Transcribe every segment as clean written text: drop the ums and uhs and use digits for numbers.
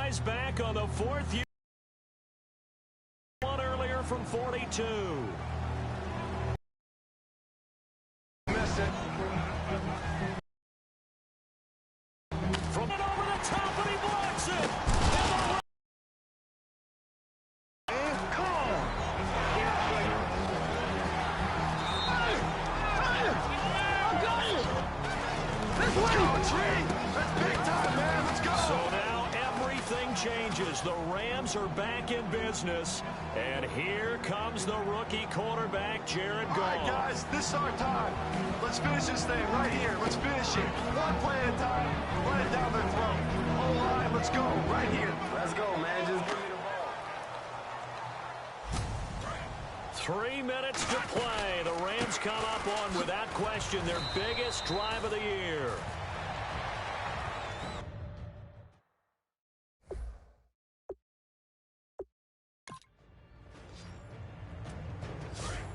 guys back on the fourth year. One earlier from 42. Missed it. From it over the top, and he blocks it. So now everything changes. The Rams are back in business. And here comes the rookie quarterback, Jared Goff. All right, guys, this is our time. Let's finish this thing right here. Let's finish it. One play at a time. Run it down their throat. O-line, let's go. Right here. Let's go, man. Just give me the ball. 3 minutes to play. The Rams come up on, without question, their biggest drive of the year.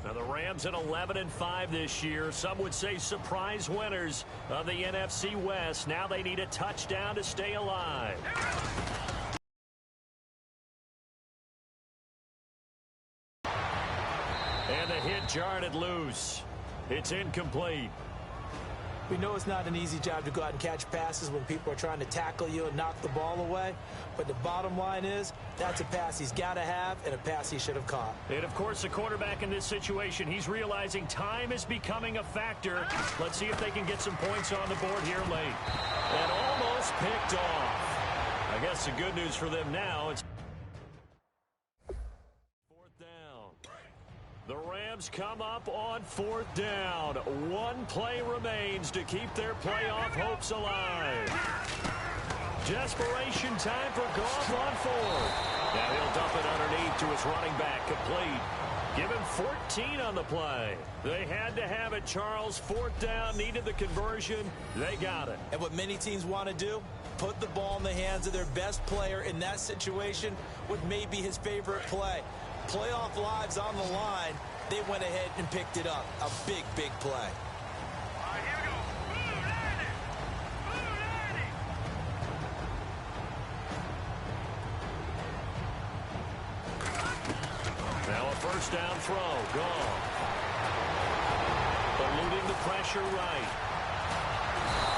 Now the Rams at 11-5 this year. Some would say surprise winners of the NFC West. Now they need a touchdown to stay alive. And the hit jarred it loose. It's incomplete. We know it's not an easy job to go out and catch passes when people are trying to tackle you and knock the ball away. But the bottom line is, that's a pass he's got to have and a pass he should have caught. And, of course, the quarterback in this situation, he's realizing time is becoming a factor. Let's see if they can get some points on the board here late. And almost picked off. I guess the good news for them now, it's fourth down. The Rams come up on fourth down. One play remains to keep their playoff hopes alive. Desperation time for Goff on fourth. Now he'll dump it underneath to his running back, complete. Give him 14 on the play. They had to have it, Charles. Fourth down, needed the conversion. They got it. And what many teams want to do, put the ball in the hands of their best player in that situation, what may be his favorite play. Playoff lives on the line. They went ahead and picked it up. A big, big play. Now a first down throw. Gone. Eluding the pressure right.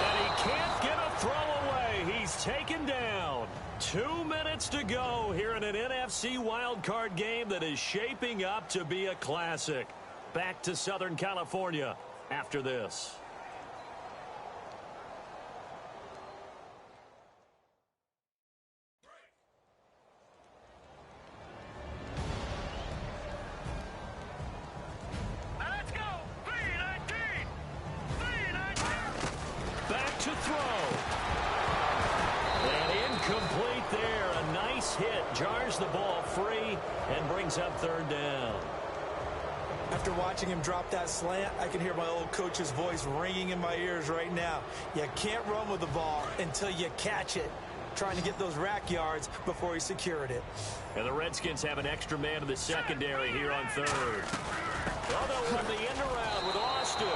And he can't get a throw away. He's taken down. 2 minutes to go here in an NFC wildcard game that is shaping up to be a classic. Back to Southern California after this. Back to throw. And incomplete there. A nice hit. Jars the ball free and brings up third down. After watching him drop that slant, I can hear my old coach's voice ringing in my ears right now. You can't run with the ball until you catch it. Trying to get those rack yards before he secured it. And the Redskins have an extra man in the secondary here on third. Well, they'll run the end around with Austin.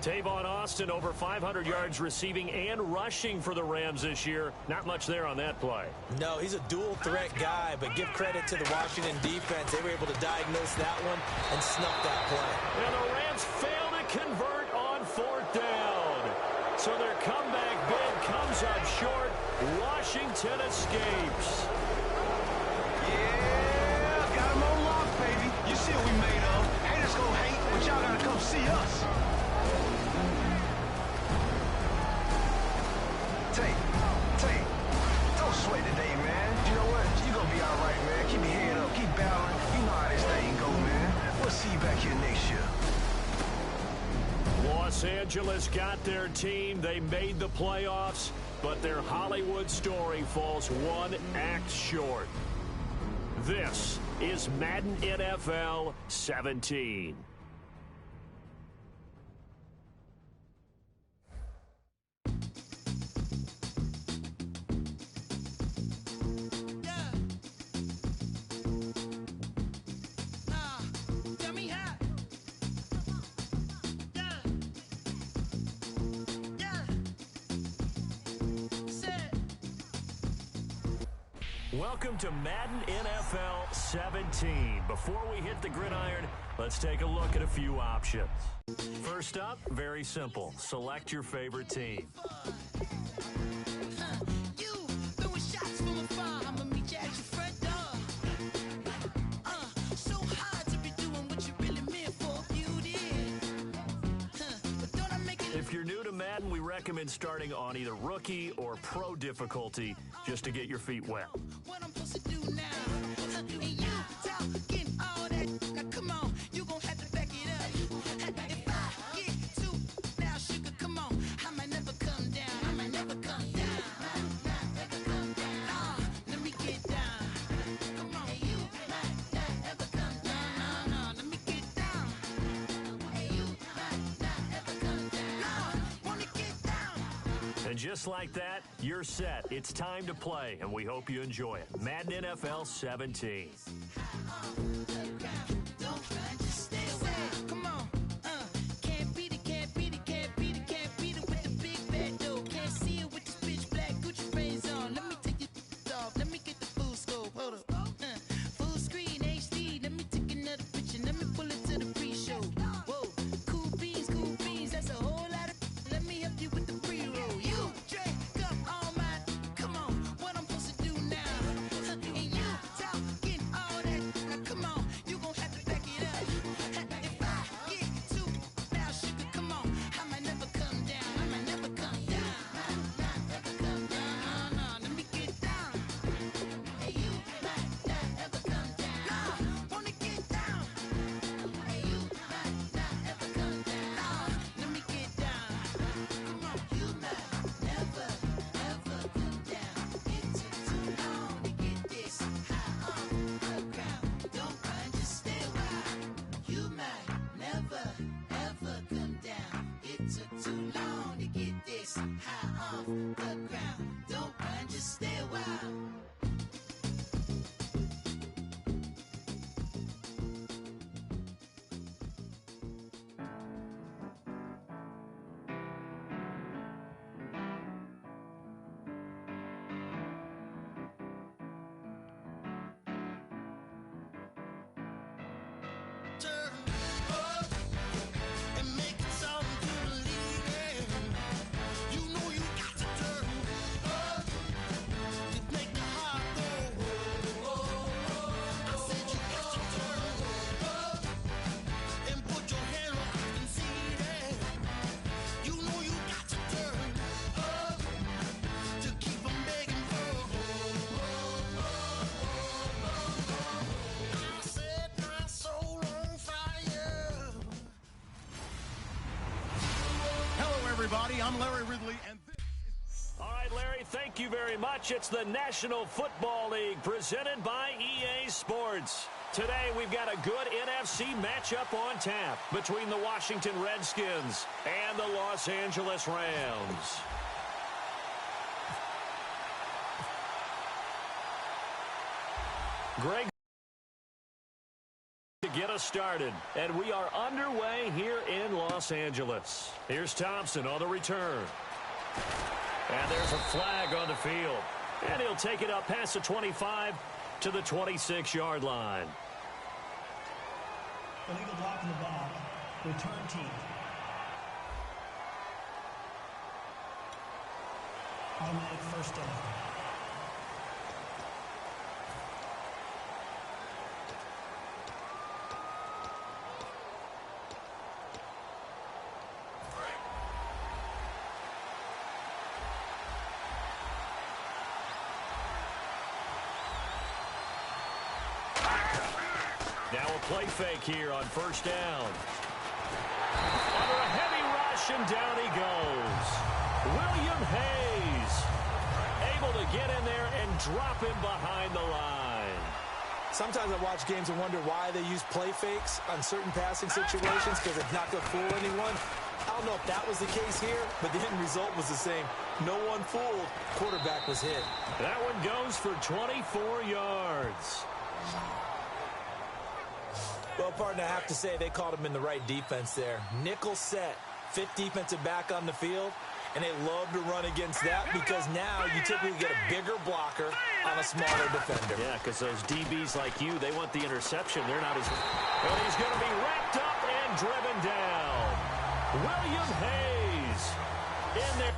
Tavon Austin over 500 yards receiving and rushing for the Rams this year. Not much there on that play. No, he's a dual threat guy, but give credit to the Washington defense. They were able to diagnose that one and snuff that play. And the Rams fail to convert on fourth down. So their comeback bid comes up short. Washington escapes. Yeah, got him on lock, baby. You see what we made of. Haters gonna hate, but y'all gotta come see us. Don't sweat today, man. You know what? You gonna be all right, man. Keep your head up. Keep battling. You know how this thing go, man. We'll see you back here next year. Los Angeles got their team. They made the playoffs, but their Hollywood story falls one act short. This is Madden NFL 17. Yeah. Welcome to Madden NFL 17. Before we hit the gridiron, let's take a look at a few options. First up, very simple. Select your favorite team. If you're new to Madden, we recommend starting on either rookie or pro difficulty just to get your feet wet. What I'm supposed to do now? And you talking all that? Now come on, you gon' have to back it up. If I get too now, sugar, come on, I might never come down. I might never come down. Never come down. Let me get down. Come on, you might not ever come down. No, let me get down. You might not ever come down. Wanna get down. And just like that, you're set. It's time to play, and we hope you enjoy it. Madden NFL 17. Don't run, just stay away. Come on, can't beat it, can't beat it, can't beat it, can't beat it with the big bad dough. Can't see it with this pitch black Gucci frames on. Let me take your off, let me get the full scope. Hold up, full screen HD. Let me take another picture, let me pull it to the pre-show. Whoa, cool beans, that's a whole lot of. Let me help you with the pre-roll. You drink up all my. Come on, what I'm supposed to do now? And you talking all that? Now come on, you gon' have to back it up. If I get too now, sugar, come on, I might never come down. I might never come down. Never come down. No, let me get down. Hey, you might not ever come down. No, wanna get down. Hey, you might not ever come down. No, let me get down. Come on, you might never ever come down. It took too long to get this high on the ground. Don't run, just stay wild. You might never ever come down. It took too long to get this high off the ground. Don't run, just stay wild. Turn up and make it something to believe in. You know you got to turn up to make the heart go. I said you got to turn up and put your hand up and see that. You know you got to turn up to keep 'em begging for. I set my soul on fire. Hello, everybody. I'm Larry Ridley, and this All right, Larry, thank you very much. It's the National Football League presented by EA Sports. Today, we've got a good NFC matchup on tap between the Washington Redskins and the Los Angeles Rams. Greg to get us started, and we are underway here in Los Angeles. Here's Thompson on the return. And there's a flag on the field. And he'll take it up past the 25 to the 26-yard line. Illegal block in the ball. Return team. Automatic first down. Now a play fake here on first down. Under a heavy rush, and down he goes. William Hayes able to get in there and drop him behind the line. Sometimes I watch games and wonder why they use play fakes on certain passing situations because it's not going to fool anyone. I don't know if that was the case here, but the end result was the same. No one fooled. Quarterback was hit. That one goes for 24 yards. Well, partner, I have to say they called him in the right defense there. Nickel set, fifth defensive back on the field, and they love to run against that because now you typically get a bigger blocker on a smaller defender. Yeah, because those DBs like you, they want the interception. They're not as... Well, he's going to be wrapped up and driven down. William Hayes in there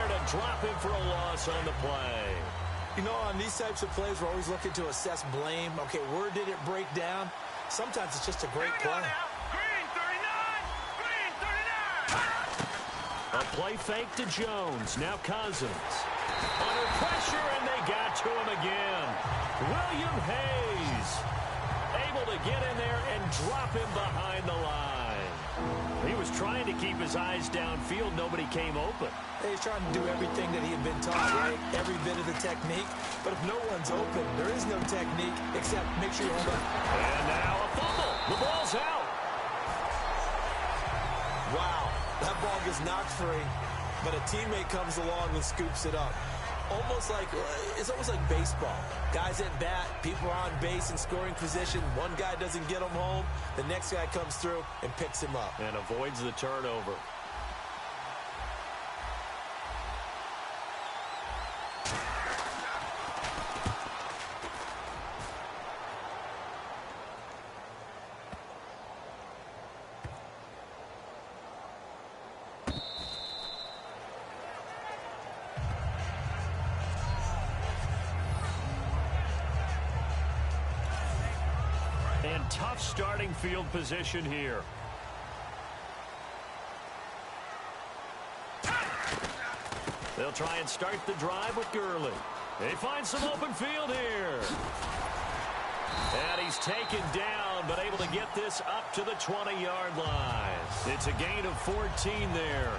to drop him for a loss on the play. You know, on these types of plays, we're always looking to assess blame. Okay, where did it break down? Sometimes it's just a great play. A play fake to Jones. Now Cousins. Under pressure, and they got to him again. William Hayes able to get in there and drop him behind the line. He was trying to keep his eyes downfield. Nobody came open. He's trying to do everything that he had been taught, right? Every bit of the technique. But if no one's open, there is no technique except make sure you hold up. And now a fumble. The ball's out. Wow, that ball gets knocked free, but a teammate comes along and scoops it up. It's almost like baseball. Guys at bat, people are on base in scoring position. One guy doesn't get him home. The next guy comes through and picks him up. And avoids the turnover. And tough starting field position here. They'll try and start the drive with Gurley. They find some open field here. And he's taken down, but able to get this up to the 20-yard line. It's a gain of 14 there.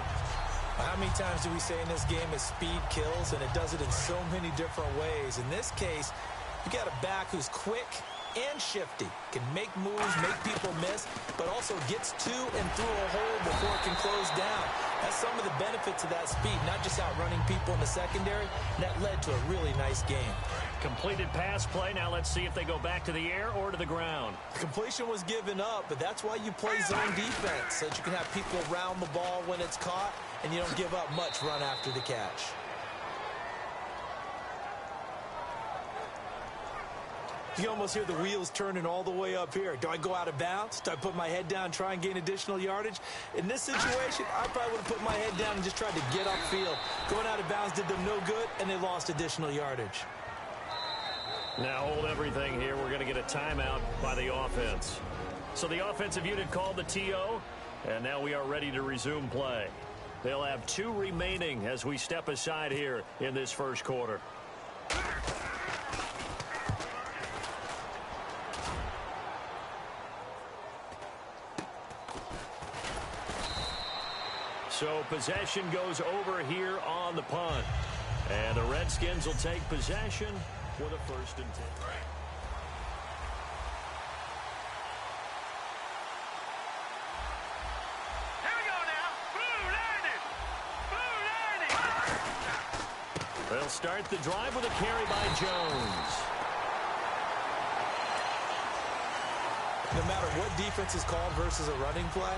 How many times do we say in this game is speed kills, and it does it in so many different ways. In this case, you got a back who's quick and shifty, can make moves, make people miss, but also gets to and through a hole before it can close down. That's some of the benefits of that speed, not just outrunning people in the secondary. That led to a really nice game. Completed pass play. Now let's see if they go back to the air or to the ground. Completion was given up, but that's why you play zone defense, so that you can have people around the ball when it's caught, and you don't give up much run after the catch. You almost hear the wheels turning all the way up here. Do I go out of bounds? Do I put my head down and try and gain additional yardage? In this situation, I probably would have put my head down and just tried to get upfield. Going out of bounds did them no good, and they lost additional yardage. Now hold everything here. We're going to get a timeout by the offense. So the offensive unit called the TO, and now we are ready to resume play. They'll have 2 remaining as we step aside here in this first quarter. So possession goes over here on the punt. And the Redskins will take possession for the 1st and 10. Here we go now. Blue 90. They'll start the drive with a carry by Jones. No matter what defense is called versus a running play,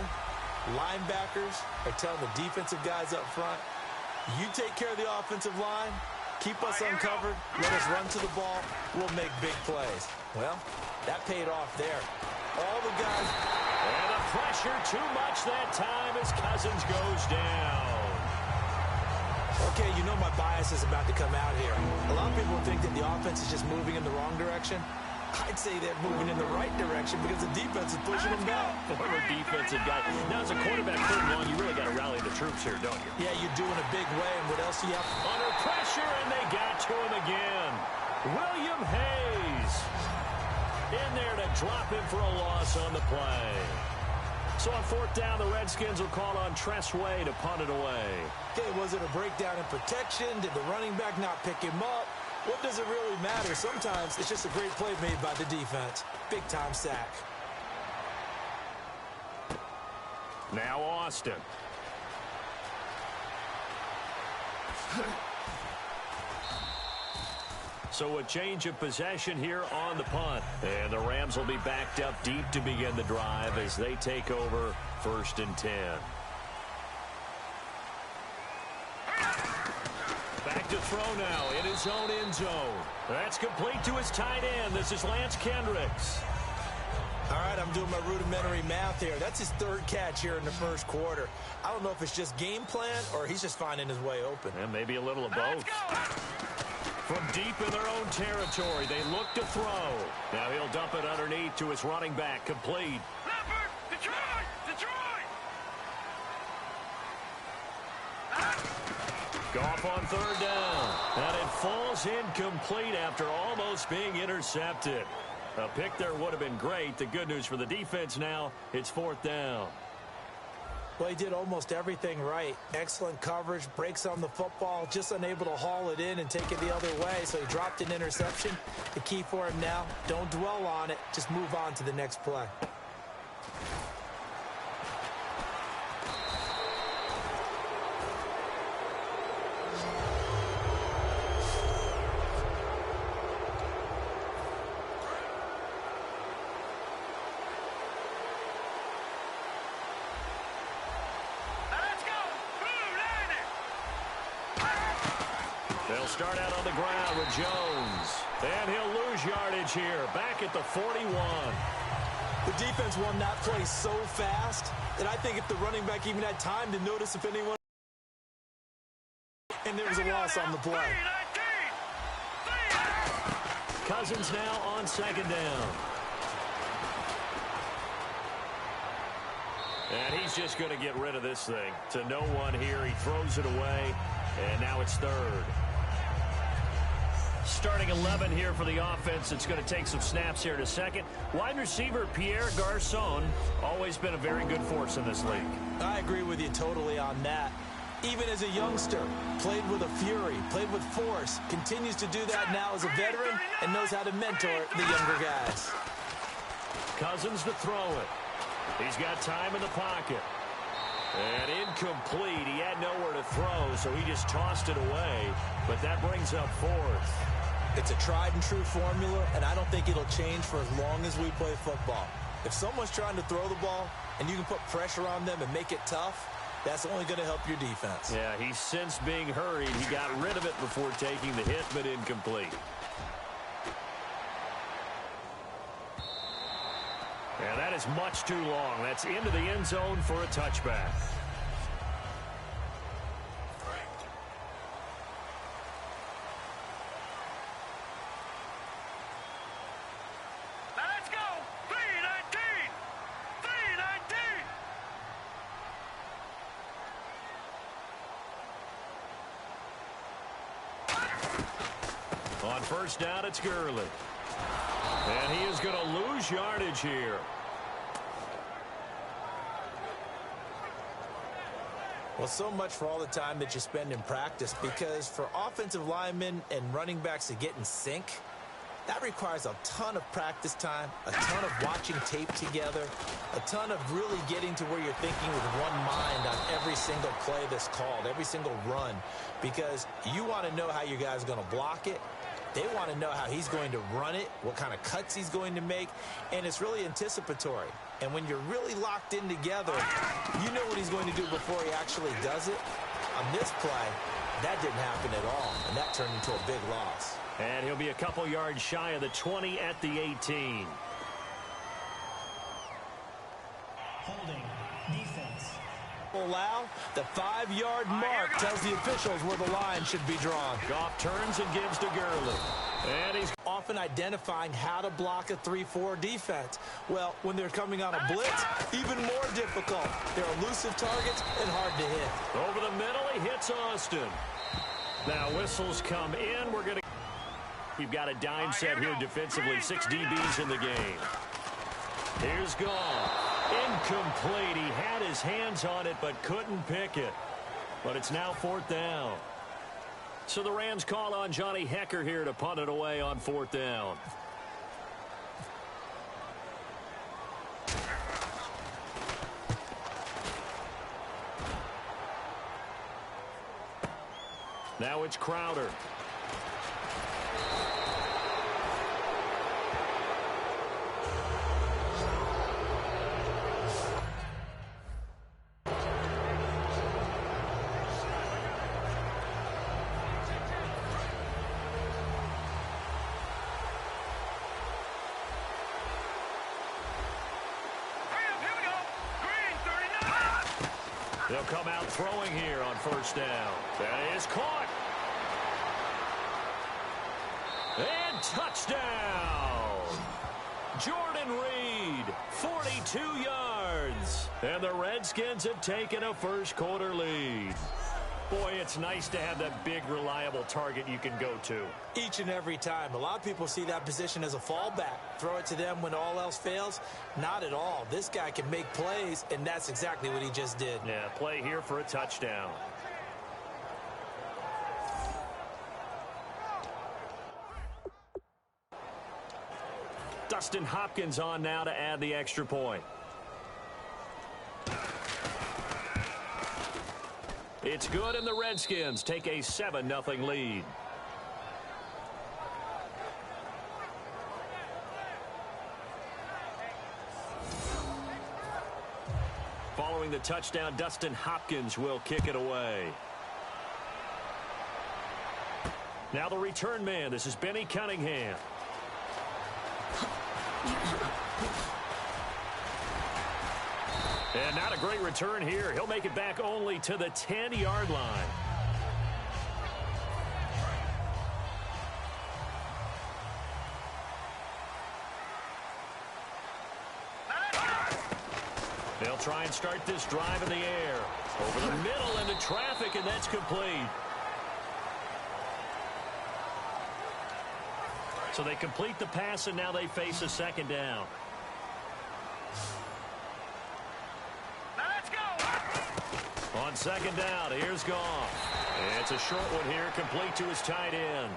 linebackers are telling the defensive guys up front, you take care of the offensive line, keep us uncovered, let us run to the ball, we'll make big plays. Well, that paid off there. All the guys... And the pressure too much that time as Cousins goes down. Okay, you know my bias is about to come out here. A lot of people think that the offense is just moving in the wrong direction. I'd say they're moving in the right direction because the defense is pushing them down. Former defensive guy. Now, as a quarterback, 3rd and long, you really got to rally the troops here, don't you? Yeah, you do in a big way, and what else do you have? Under pressure, and they got to him again. William Hayes in there to drop him for a loss on the play. So on 4th down, the Redskins will call on Tress Way to punt it away. Okay, was it a breakdown in protection? Did the running back not pick him up? What does it really matter? Sometimes it's just a great play made by the defense. Big-time sack. Now Austin. So a change of possession here on the punt. And the Rams will be backed up deep to begin the drive as they take over 1st and 10. Back to throw now in his own end zone. That's complete to his tight end. This is Lance Kendricks. All right, I'm doing my rudimentary math here. That's his third catch here in the first quarter. I don't know if it's just game plan or he's just finding his way open. And maybe a little of both. From deep in their own territory, they look to throw. Now he'll dump it underneath to his running back, complete. Goff on third down. And it falls incomplete after almost being intercepted. A pick there would have been great. The good news for the defense now, it's fourth down. Well, he did almost everything right. Excellent coverage, breaks on the football, just unable to haul it in and take it the other way, so he dropped an interception. The key for him now, don't dwell on it, just move on to the next play. They'll start out on the ground with Jones. And he'll lose yardage here, back at the 41. The defense won that play so fast that I think if the running back even had time to notice if anyone... And there was a loss on the play. Cousins now on second down. And he's just going to get rid of this thing. To no one here, he throws it away, and now it's third. Starting 11 here for the offense. It's going to take some snaps here in a second. Wide receiver Pierre Garçon, always been a very good force in this league. I agree with you totally on that. Even as a youngster, played with a fury, played with force, continues to do that now as a veteran, and knows how to mentor the younger guys. Cousins to throw it. He's got time in the pocket. And incomplete. He had nowhere to throw, so he just tossed it away. But that brings up fourth. It's a tried and true formula, and I don't think it'll change for as long as we play football. If someone's trying to throw the ball and you can put pressure on them and make it tough, that's only going to help your defense. Yeah, he's since being hurried. He got rid of it before taking the hit, but incomplete. And that is much too long. That's into the end zone for a touchback. Let's go! 319! 319! On first down, it's Gurley. And he is going to lose yardage here. Well, so much for all the time that you spend in practice, because for offensive linemen and running backs to get in sync, that requires a ton of practice time, a ton of watching tape together, a ton of really getting to where you're thinking with one mind on every single play that's called, every single run, because you want to know how your guy's going to block it. They want to know how he's going to run it, what kind of cuts he's going to make, and it's really anticipatory. And when you're really locked in together, you know what he's going to do before he actually does it. On this play, that didn't happen at all, and that turned into a big loss. And he'll be a couple yards shy of the 20 at the 18. Holding. Defense. Allow the 5-yard mark tells the officials where the line should be drawn. Goff turns and gives to Gurley. And he's Often identifying how to block a 3-4 defense. Well, when they're coming on a blitz, even more difficult. They're elusive targets and hard to hit. over the middle. He hits Austin. Now whistles come in. We've got a dime set here defensively. 6 DBs in the game. Here's Goff. Incomplete. He had his hands on it but couldn't pick it. But it's now fourth down. So the Rams call on Johnny Hekker here to punt it away on fourth down. Now it's Crowder. They'll come out throwing here on first down. That is caught. And touchdown. Jordan Reed, 42 yards. And the Redskins have taken a first-quarter lead. Boy, it's nice to have that big, reliable target you can go to. Each and every time. A lot of people see that position as a fallback. Throw it to them when all else fails. Not at all. This guy can make plays, and that's exactly what he just did. Yeah, play here for a touchdown. Dustin Hopkins on now to add the extra point. It's good, and the Redskins take a 7-0 lead. Following the touchdown, Dustin Hopkins will kick it away. Now the return man. This is Benny Cunningham. And not a great return here. He'll make it back only to the 10-yard line. They'll try and start this drive in the air. Over the middle into traffic, and that's complete. So they complete the pass, and now they face a second down. On second down, here's Goff. It's a short one here, complete to his tight end.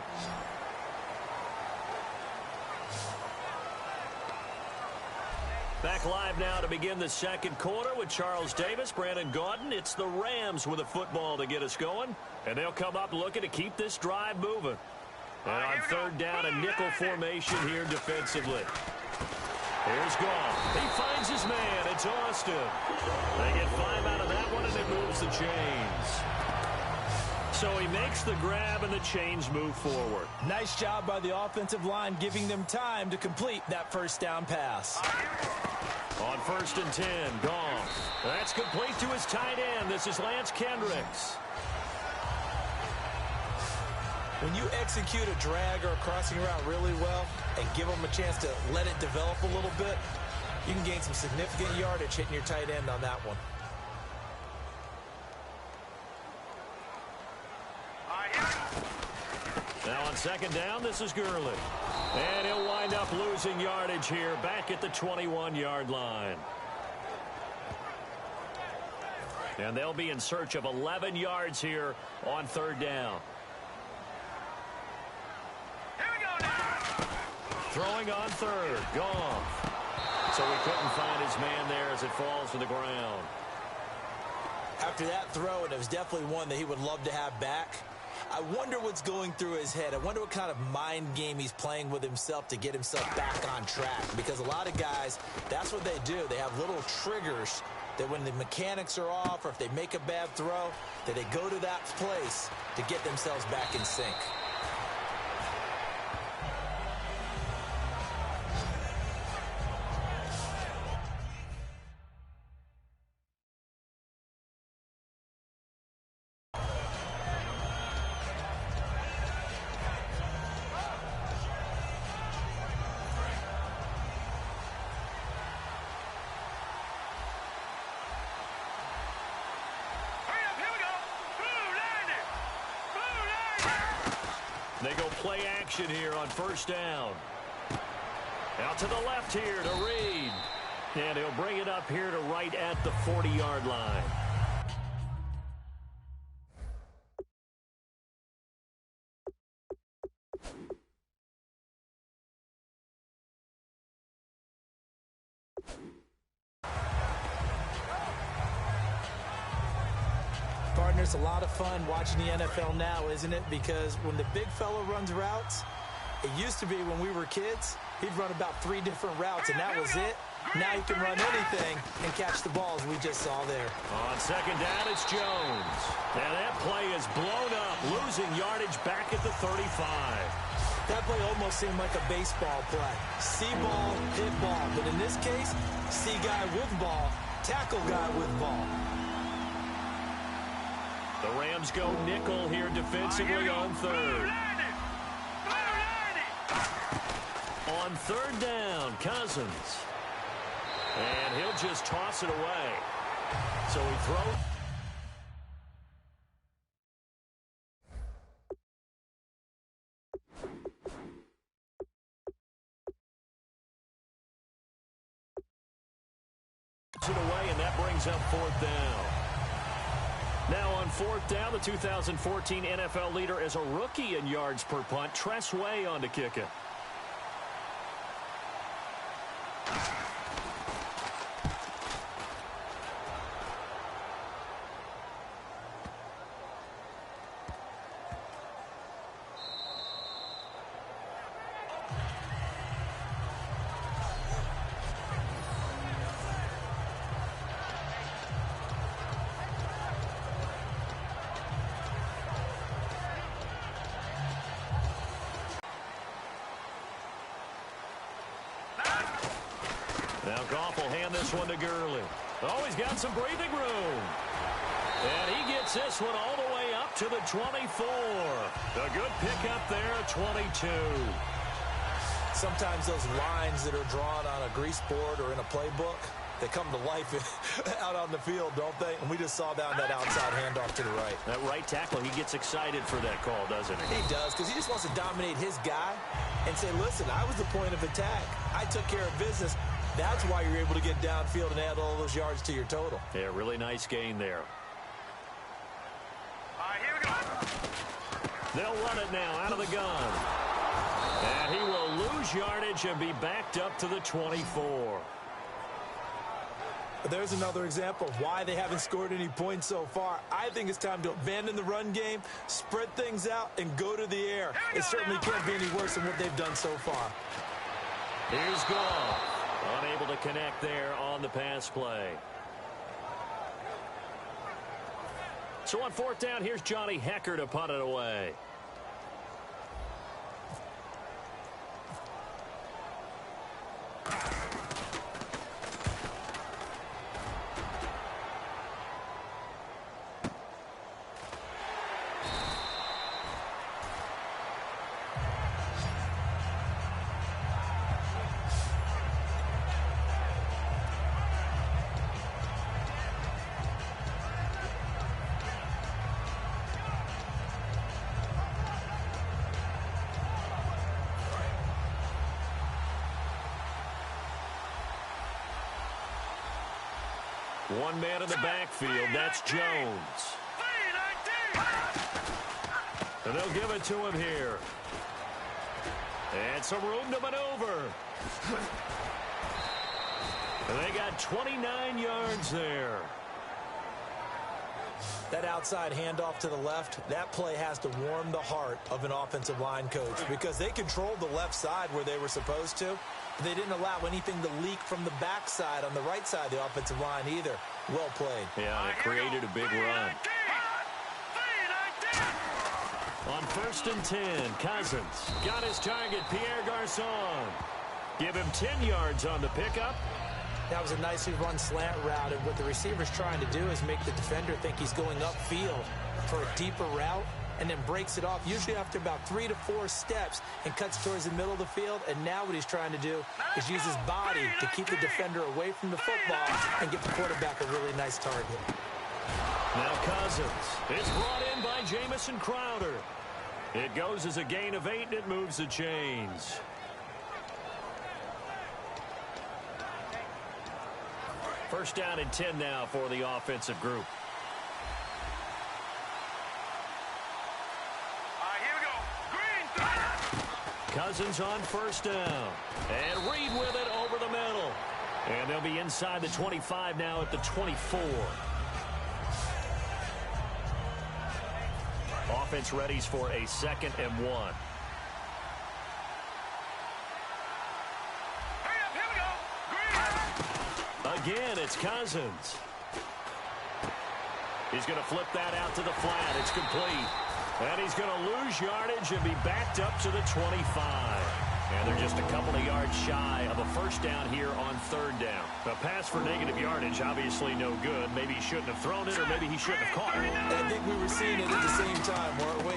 Back live now to begin the second quarter with Charles Davis, Brandon Gaudin. It's the Rams with a football to get us going. And they'll come up looking to keep this drive moving. And on third down, a nickel formation here defensively. Here's Goff. He finds his man. It's Austin. They get 5 out of that one, and it moves the chains. So he makes the grab, and the chains move forward. Nice job by the offensive line, giving them time to complete that first down pass. On 1st and 10, Goff. That's complete to his tight end. This is Lance Kendricks. When you execute a drag or a crossing route really well and give them a chance to let it develop a little bit, you can gain some significant yardage hitting your tight end on that one. Now on second down, this is Gurley. And he'll wind up losing yardage here back at the 21-yard line. And they'll be in search of 11 yards here on third down. Throwing on third, Goff. So he couldn't find his man there as it falls to the ground. After that throw, and it was definitely one that he would love to have back, I wonder what's going through his head. I wonder what kind of mind game he's playing with himself to get himself back on track. Because a lot of guys, that's what they do. They have little triggers that when the mechanics are off or if they make a bad throw, that they go to that place to get themselves back in sync. They go play action here on first down. Out to the left here to Reed. And he'll bring it up here to right at the 40-yard line. Partner, it's a lot of fun watching the NFL now, isn't it? Because when the big fella runs routes, it used to be when we were kids, he'd run about 3 different routes, and that was it. Now you can run anything and catch the balls we just saw there. On second down, it's Jones. And that play is blown up, losing yardage back at the 35. That play almost seemed like a baseball play. See ball, hit ball. But in this case, see guy with ball, tackle guy with ball. Rams go nickel here defensively on third. On third down, Cousins. And he'll just toss it away. So he throws. It away, and that brings up fourth down. Now on fourth down, the 2014 NFL leader is a rookie in yards per punt. Tress Way on to kick it. Now Goff will hand this one to Gurley. Oh, he's got some breathing room. And he gets this one all the way up to the 24. A good pickup there, 22. Sometimes those lines that are drawn on a grease board or in a playbook, they come to life out on the field, don't they? And we just saw that on that outside handoff to the right. That right tackle, he gets excited for that call, doesn't he? He does, because he just wants to dominate his guy and say, listen, I was the point of attack. I took care of business. That's why you're able to get downfield and add all those yards to your total. Yeah, really nice gain there. All right, here we go. They'll run it now out of the gun. And he will lose yardage and be backed up to the 24. There's another example of why they haven't scored any points so far. I think it's time to abandon the run game, spread things out, and go to the air. It certainly can't be any worse than what they've done so far. Here's Goff. Unable to connect there on the pass play. So on fourth down, here's Johnny Hekker to punt it away. One man in the backfield, that's Jones. And they'll give it to him here. And some room to maneuver. And they got 29 yards there. That outside handoff to the left, that play has to warm the heart of an offensive line coach because they controlled the left side where they were supposed to. But they didn't allow anything to leak from the backside on the right side of the offensive line either. Well played. Yeah, it created a big run. On 1st and 10, Cousins got his target, Pierre Garçon. Give him 10 yards on the pickup. That was a nicely run slant route, and what the receiver's trying to do is make the defender think he's going upfield for a deeper route, and then breaks it off, usually after about 3 to 4 steps, and cuts towards the middle of the field. And now what he's trying to do is use his body to keep the defender away from the football and give the quarterback a really nice target. Now Cousins is brought in by Jamison Crowder. It goes as a gain of 8, and it moves the chains. First down and 10 now for the offensive group. Cousins on 1st down. And Reed with it over the middle. And they'll be inside the 25 now at the 24. Offense readies for a 2nd and 1. Again, it's Cousins. He's going to flip that out to the flat. It's complete. And he's going to lose yardage and be backed up to the 25. And they're just a couple of yards shy of a first down here on third down. A pass for negative yardage, obviously no good. Maybe he shouldn't have thrown it, or maybe he shouldn't have caught it. And I think we were seeing it at the same time, weren't we?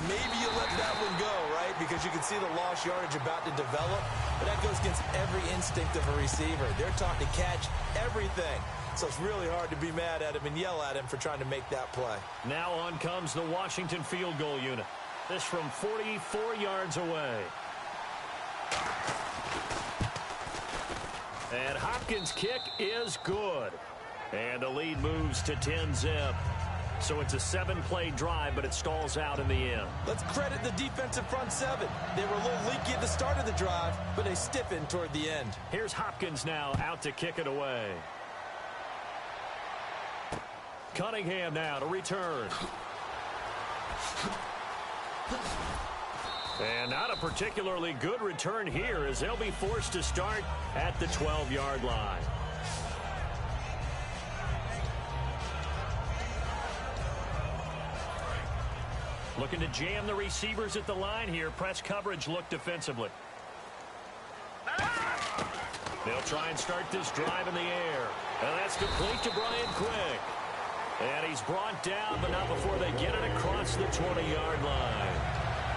Maybe you let that one go, right? Because you can see the lost yardage about to develop. But that goes against every instinct of a receiver. They're taught to catch everything. So it's really hard to be mad at him and yell at him for trying to make that play. Now on comes the Washington field goal unit. This from 44 yards away. And Hopkins' kick is good. And the lead moves to 10-zip. So it's a 7-play drive, but it stalls out in the end. Let's credit the defensive front seven. They were a little leaky at the start of the drive, but they stiffened toward the end. Here's Hopkins now out to kick it away. Cunningham now to return. And not a particularly good return here, as they'll be forced to start at the 12-yard line. Looking to jam the receivers at the line here. Press coverage look defensively. They'll try and start this drive in the air. And that's complete to Brian Quick. And he's brought down, but not before they get it across the 20-yard line.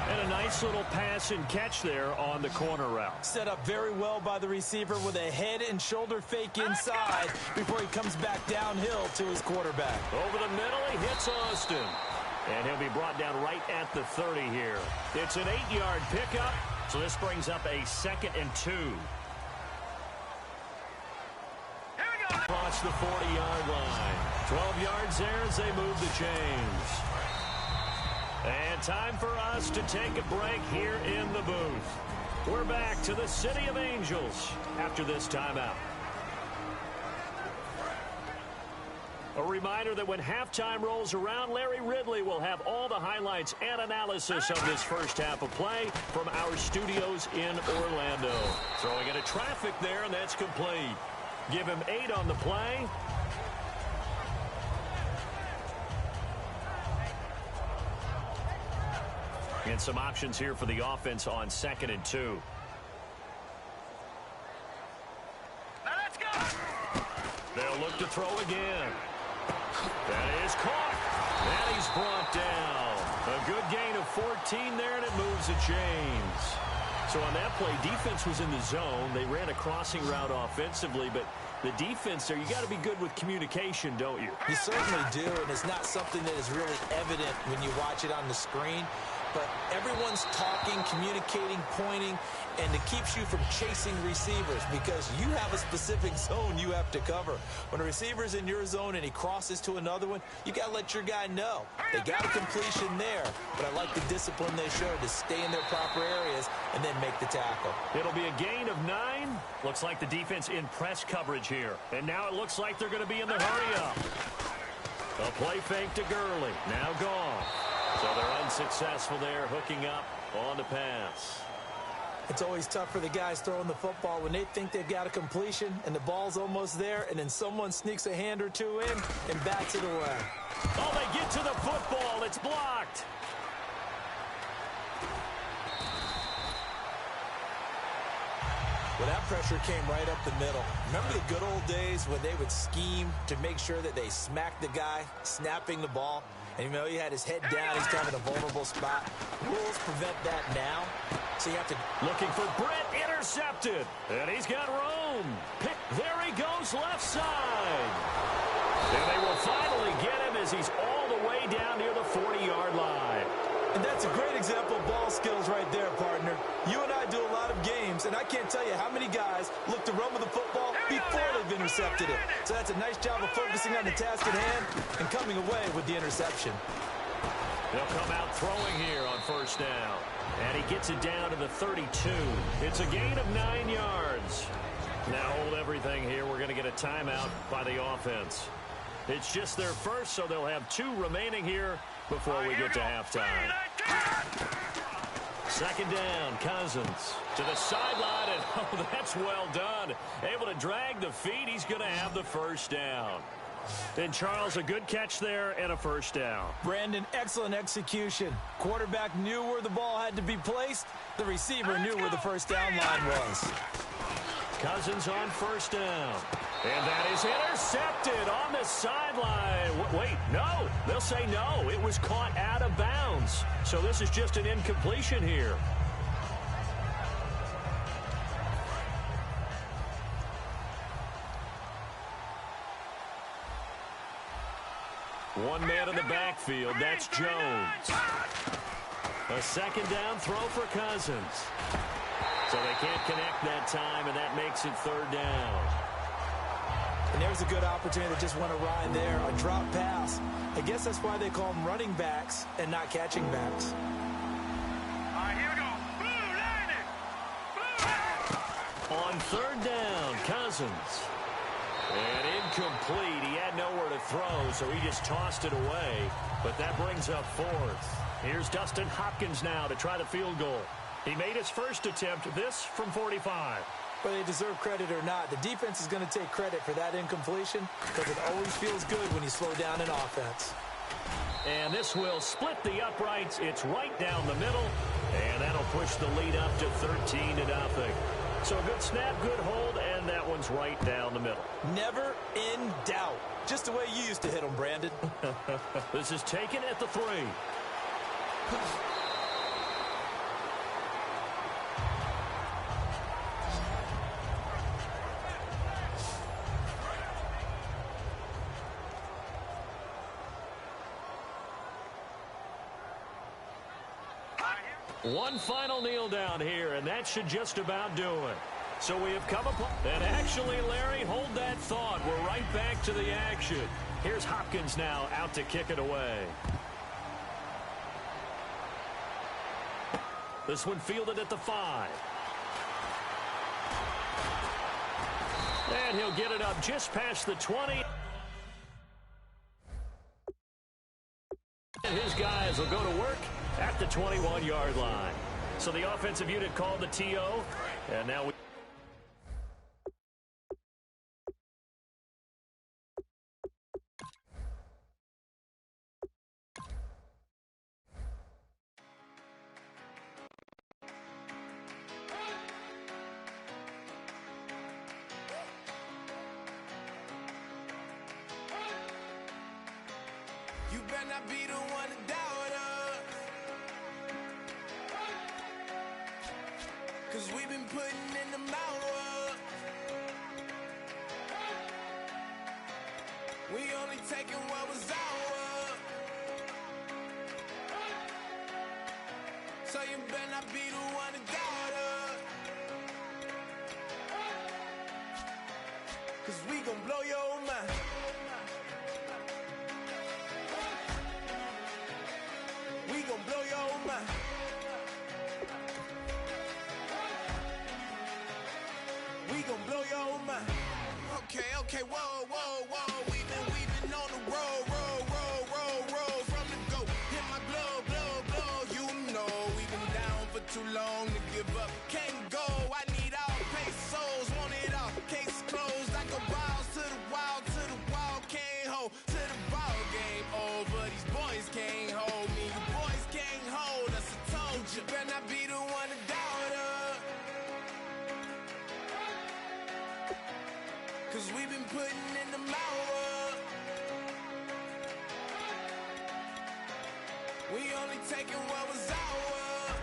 And a nice little pass and catch there on the corner route. Set up very well by the receiver with a head and shoulder fake inside before he comes back downhill to his quarterback. Over the middle, he hits Austin. And he'll be brought down right at the 30 here. It's an 8-yard pickup, so this brings up a 2nd and 2. Across the 40-yard line. 12 yards there as they move the chains. And time for us to take a break here in the booth. We're back to the City of Angels after this timeout. A reminder that when halftime rolls around, Larry Ridley will have all the highlights and analysis of this first half of play from our studios in Orlando. Throwing into traffic there, and that's complete. Give him 8 on the play. And some options here for the offense on 2nd and 2. Now let's go! They'll look to throw again. That is caught. And he's brought down. A good gain of 14 there, and it moves the chains. So on that play, defense was in the zone. They ran a crossing route offensively, but the defense there, you got to be good with communication, don't you? You certainly do, and it's not something that is really evident when you watch it on the screen. But everyone's talking, communicating, pointing, and it keeps you from chasing receivers because you have a specific zone you have to cover. When a receiver's in your zone and he crosses to another one, you got to let your guy know. They got a completion there, but I like the discipline they showed to stay in their proper areas and then make the tackle. It'll be a gain of 9. Looks like the defense in press coverage here. And now it looks like they're going to be in the hurry-up. A play fake to Gurley. Now gone. So they're unsuccessful there, hooking up on the pass. It's always tough for the guys throwing the football when they think they've got a completion and the ball's almost there, and then someone sneaks a hand or two in and bats it away. Oh, they get to the football. It's blocked. Well, that pressure came right up the middle. Remember the good old days when they would scheme to make sure that they smacked the guy snapping the ball? And you know, he had his head down. He's kind of in a vulnerable spot. Rules prevent that now. So you have to... Looking for Britt, intercepted. And he's got room. There he goes, left side. And they will finally get him as he's all the way down near the 40-yard line. And that's a great example of ball skills right there, partner. You and I do a lot of games, and I can't tell you how many guys look to run with the football before they've intercepted it. So that's a nice job of focusing on the task at hand and coming away with the interception. They'll come out throwing here on first down. And he gets it down to the 32. It's a gain of 9 yards. Now hold everything here. We're going to get a timeout by the offense. It's just their first, so they'll have 2 remaining here before we get to halftime. 2nd down, Cousins to the sideline, and oh, that's well done. Able to drag the feet. He's going to have the first down. And Charles, a good catch there and a first down. Brandon, excellent execution. Quarterback knew where the ball had to be placed. The receiver knew where the first down line was. Cousins on first down. And that is intercepted on the sideline. Wait, no. They'll say no. It was caught out of bounds. So this is just an incompletion here. One man in the backfield. That's Jones. A second down throw for Cousins. So they can't connect that time, and that makes it third down. And there's a good opportunity that just went awry there. A drop pass. I guess that's why they call them running backs and not catching backs. All right, here we go. Blue line it. On third down, Cousins. And incomplete. He had nowhere to throw, so he just tossed it away. But that brings up fourth. Here's Dustin Hopkins now to try the field goal. He made his first attempt, this from 45. Whether they deserve credit or not, the defense is going to take credit for that incompletion because it always feels good when you slow down an offense. And this will split the uprights. It's right down the middle, and that'll push the lead up to 13-0. So good snap, good hold, and that one's right down the middle. Never in doubt. Just the way you used to hit them, Brandon. This is taken at the 3. One final kneel down here, and that should just about do it. So we have come upon... And actually, Larry, hold that thought. We're right back to the action. Here's Hopkins now out to kick it away. This one fielded at the 5. And he'll get it up just past the 20. And his guys will go to work at the 21-yard line. So the offensive unit called the TO, and now we... You better not be the one to doubt us, 'cause we've been putting in the mouth. We only taking what was ours. So you better not be the one to doubt us, 'cause we gon' blow your mind. We gon' blow your mind. We gon' blow your mind. Okay, whoa, whoa, whoa. We've been on the road from the go. Hit my blow. You know we've been down for too long to give up. Can't go. I need all pesos, want it all. Case closed. I go balls to the wall, can't hold to the ball game over. These boys can't hold me. You boys can't hold us. I told you. Better not be the one to doubt us, 'cause we've been putting in the mouth. We only taking what was ours.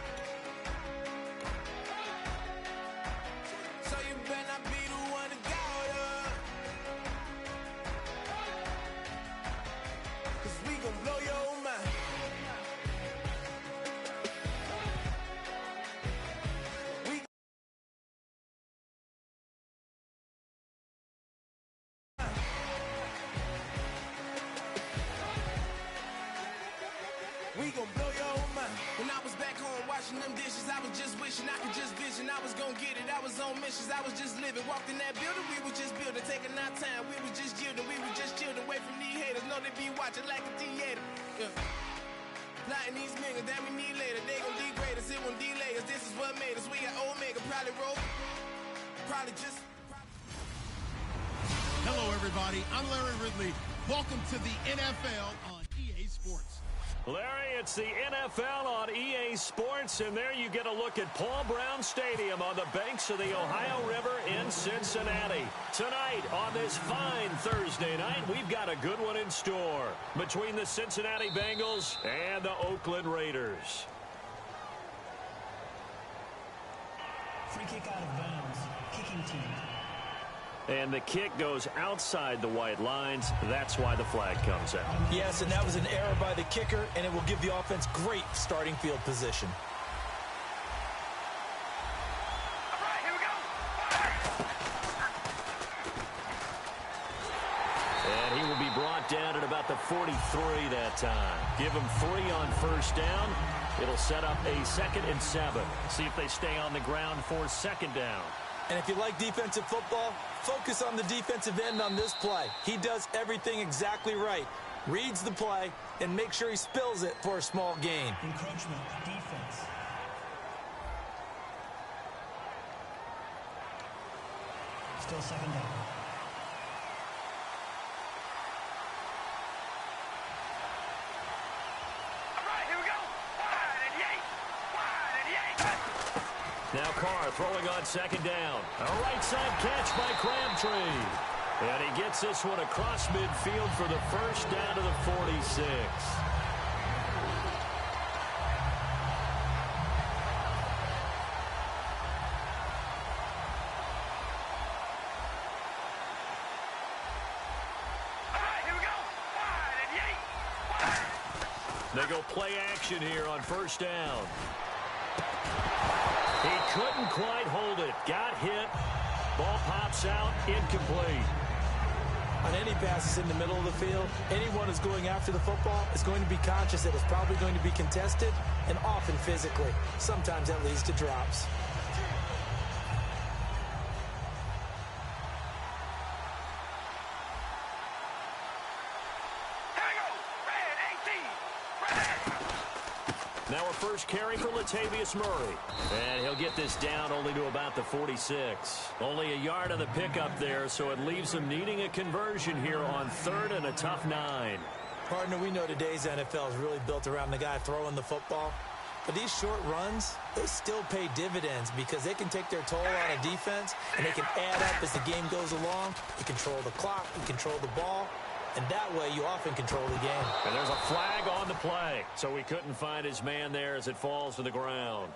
So you better not be the one to doubt us, 'cause we gon' blow your mind. We gon' blow your mind. When I was back home washing them dishes, I was just wishing I could just vision. I was gon' get it. I was on missions. I was just living. Walked in that building. We was just building. Taking our time. We was just yielding. We was just chilling. Away from these haters. Know they be watching like a theater. Yeah. Plotting these niggas that we need later. They gon' degrade us. It won't delay us. This is what made us. We got Omega. Probably roll. Probably just... Hello, everybody. I'm Larry Ridley. Welcome to the NFL on EA Sports. Larry, it's the NFL on EA Sports, and there you get a look at Paul Brown Stadium on the banks of the Ohio River in Cincinnati. Tonight, on this fine Thursday night, we've got a good one in store between the Cincinnati Bengals and the Oakland Raiders. Free kick out of bounds. Kicking team. And the kick goes outside the white lines. That's why the flag comes out. Yes, and that was an error by the kicker, and it will give the offense great starting field position. All right, here we go. And he will be brought down at about the 43 that time. Give him 3 on first down. It'll set up a 2nd and 7. See if they stay on the ground for 2nd down. And if you like defensive football, focus on the defensive end on this play. He does everything exactly right. Reads the play and makes sure he spills it for a small gain. Encroachment. Defense. Still 2nd down. Now Carr throwing on 2nd down. A right side catch by Crabtree. And he gets this one across midfield for the first down to the 46. They go play action here on first down. He couldn't quite hold it. Got hit. Ball pops out. Incomplete. On any passes in the middle of the field, anyone who's going after the football is going to be conscious that it's probably going to be contested, and often physically. Sometimes that leads to drops. Now a first carry for Latavius Murray. And he'll get this down only to about the 46. Only a yard on the pickup there, so it leaves him needing a conversion here on 3rd and a tough 9. Partner, we know today's NFL is really built around the guy throwing the football. But these short runs, they still pay dividends because they can take their toll on a defense, and they can add up as the game goes along. You control the clock, you control the ball. And that way, you often control the game. And there's a flag on the play. So he couldn't find his man there as it falls to the ground.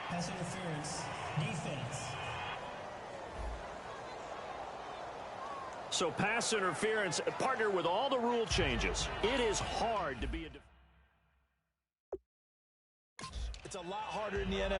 Pass interference. Defense. So pass interference, partner, with all the rule changes, it is hard to be a... It's a lot harder in the NFL.